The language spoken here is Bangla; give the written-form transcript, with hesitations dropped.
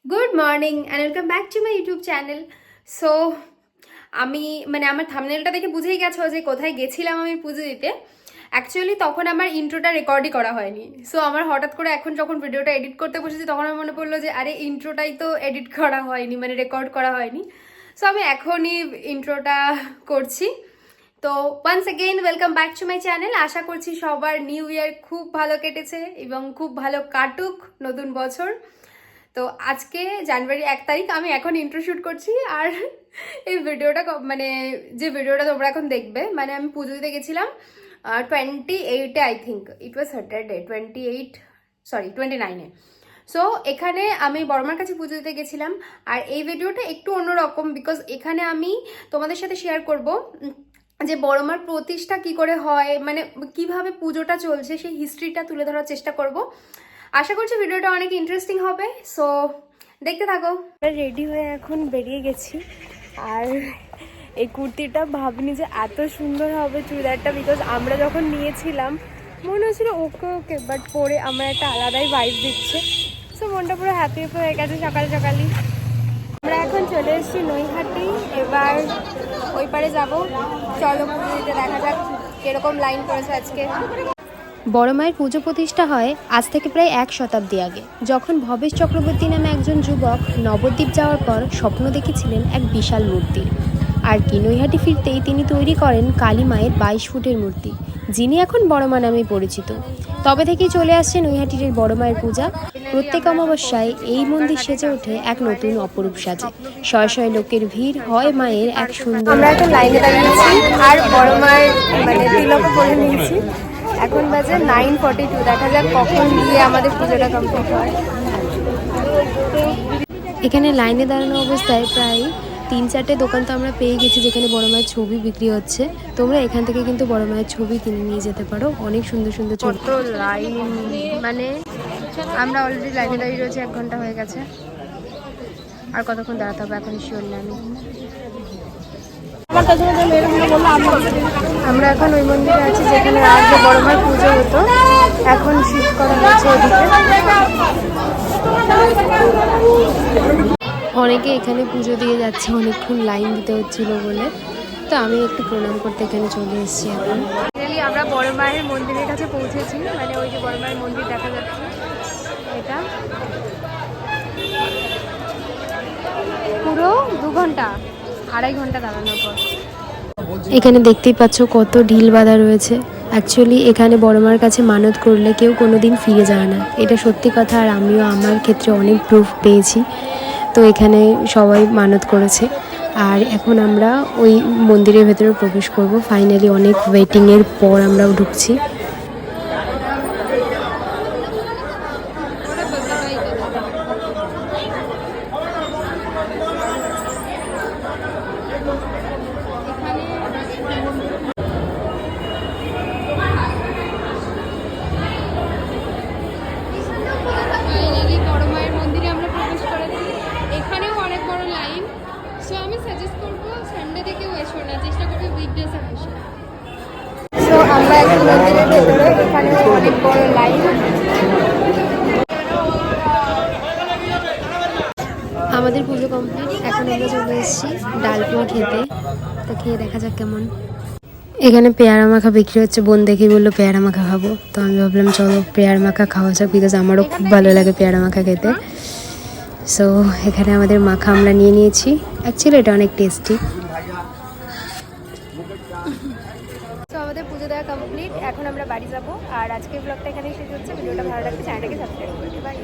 Good morning and welcome back to my YouTube channel. So আমি আমার থাম্বনেলটা দেখে বুঝেই গেছো যে কোথায় গেছিলাম আমি পুজো দিতে। অ্যাকচুয়ালি তখন আমার ইন্ট্রোটা রেকর্ডই করা হয়নি। সো আমার হঠাৎ করে এখন যখন ভিডিওটা এডিট করতে বসেছি তখন আমার মনে পড়লো যে আরে ইন্ট্রোটাই তো এডিট করা হয়নি, রেকর্ড করা হয়নি। সো আমি এখনই ইন্ট্রোটা করছি। তো once again welcome back to my channel. আশা করছি সবার নিউ ইয়ার খুব ভালো কেটেছে এবং খুব ভালো কাটুক নতুন বছর। তো আজকে জানুয়ারি 1 তারিখ, আমি এখন ইন্ট্রো শুট করছি। আর এই ভিডিওটা যে ভিডিওটা তোমরা এখন দেখবে, আমি পুজো দিতে গেছিলাম 28-এ, I think it was Saturday, 29-এ। সো এখানে আমি বড়মার কাছে পুজো দিতে গেছিলাম। আর এই ভিডিওটা একটু অন্যরকম, বিকজ এখানে আমি তোমাদের সাথে শেয়ার করব যে বড়মার প্রতিষ্ঠা কি করে হয়, কিভাবে পুজোটা চলছে সেই হিস্ট্রিটা তুলে ধরার চেষ্টা করব। আশা করছি ভিডিওটা অনেক ইন্টারেস্টিং হবে। সো দেখতে থাকো। রেডি হয়ে এখন বেরিয়ে গেছি। আর এই কুর্তিটা ভাবিনি যে এত সুন্দর হবে চুড়িদারটা, বিকজ আমরা যখন নিয়েছিলাম মনে হচ্ছিল ওকে ওকে, বাট পরে আমার একটা আলাদাই ভাইব দিচ্ছে। সো মনটা পুরো হ্যাপি হয়ে গেছে সকাল সকালই। আমরা এখন চলে এসেছি নৈহাটি, এবার ওই পারে যাবো। চলো পুজো দিতে, দেখা যাক কিরকম লাইন পড়েছে আজকে। বড় মায়ের পুজো প্রতিষ্ঠা হয় আজ থেকে প্রায় 1 শতাব্দী আগে, যখন ভবেশ চক্রবর্তী নামে একজন যুবক নবদ্বীপ যাওয়ার পর স্বপ্ন দেখেছিলেন এক বিশাল মূর্তি। আর কি নৈহাটি ফিরতেই তিনি তৈরি করেন কালী মায়ের 22 ফুটের মূর্তি, যিনি এখন বড় মা নামেই পরিচিত। তবে থেকেই চলে আসছে নৈহাটির এই বড় মায়ের পূজা। প্রত্যেক অমাবস্যায় এই মন্দির সেজে ওঠে এক নতুন অপরূপ সাজে। শয়ে শয়ে লোকের ভিড় হয় মায়ের এক সুন্দর। আমরা এখন লাইনে দাঁড়িয়েছি আর বড় মায়ের তিলকও পরে নিয়েছি। এখন বাজে 9:42, দেখা যাক কখন গিয়ে আমাদের পুজোটা কমপ্লিট হয়। এখানে লাইনে দাঁড়ানো অবস্থায় প্রায় 3-4টে দোকান তো আমরা পেয়ে গেছি, যেখানে বড় মায়ের ছবি বিক্রি হচ্ছে। তোমরা এখান থেকে কিন্তু বড় মায়ের ছবি কিনে নিয়ে যেতে পারো, অনেক সুন্দর সুন্দর ছবি। কত লাইন, আমরা অলরেডি লাইনে দাঁড়িয়ে রয়েছি, 1 ঘন্টা হয়ে গেছে। আর কতক্ষণ দাঁড়াতে হবে এখন শিওর না আমি। আমরা এখন ওই মন্দিরে আছি যেখানে আগে বড় মায়ের পুজো হতো, এখন শিফট করা হয়েছে ওদিকে। অনেকে এখানে পুজো দিয়ে যাচ্ছে, অনেকক্ষণ লাইন দিতে হচ্ছিল বলে। তো আমি একটু প্রণাম করতে এখানে চলে এসেছি। এখন ফাইনালি আমরা বড় মায়ের মন্দিরের কাছে পৌঁছেছি। ওই যে বড় মায়ের মন্দির দেখা যাচ্ছে, এটা পুরো 2 ঘন্টা 2.5 ঘন্টা দাঁড়ানোর পর। এখানে দেখতেই পাচ্ছ কত ঢিল বাঁধা রয়েছে। অ্যাকচুয়ালি এখানে বড় মার কাছে মানত করলে কেউ কোনোদিন ফিরে যায় না, এটা সত্যি কথা। আর আমিও আমার ক্ষেত্রে অনেক প্রুফ পেয়েছি। তো এখানে সবাই মানত করেছে। আর এখন আমরা ওই মন্দিরের ভেতরে প্রবেশ করব। ফাইনালি অনেক ওয়েটিংয়ের পর আমরাও ঢুকছি। ফাইনালি বড় মায়ের মন্দিরে আমরা প্রবেশ করেছি। এখানেও অনেক বড় লাইন। সো আমি সাজেস্ট করবো সানডে থেকেও এসো না, চেষ্টা করবে উইকডেজে আসো। সো আমরা এখন মন্দিরের ভেতরে, এখানেও অনেক বড় লাইন। আমাদের পুজো কমপ্লিট, এখন আমরা চলে এসেছি ডালপুরি খেতে। তো খেয়ে দেখা যাক কেমন। এখানে পেয়ারা মাখা বিক্রি হচ্ছে, বোন দেখেই বললো পেয়ারা মাখা খাবো। তো আমি ভাবলাম চলো পেয়ারা মাখা খাওয়া যাক, বিকজ আমারও খুব ভালো লাগে পেয়ারা মাখা খেতে। সো এখানে আমাদের মাখা আমরা নিয়ে নিয়েছি। অ্যাকচুয়ালি এটা অনেক টেস্টি। সো আমাদের পুজো দেওয়া কমপ্লিট, এখন আমরা বাড়ি যাবো। আর আজকের ব্লগটা এখানেই শেষ হচ্ছে। ভিডিওটা ভালো লাগলে চ্যানেলটাকে সাবস্ক্রাইব করতে পারি।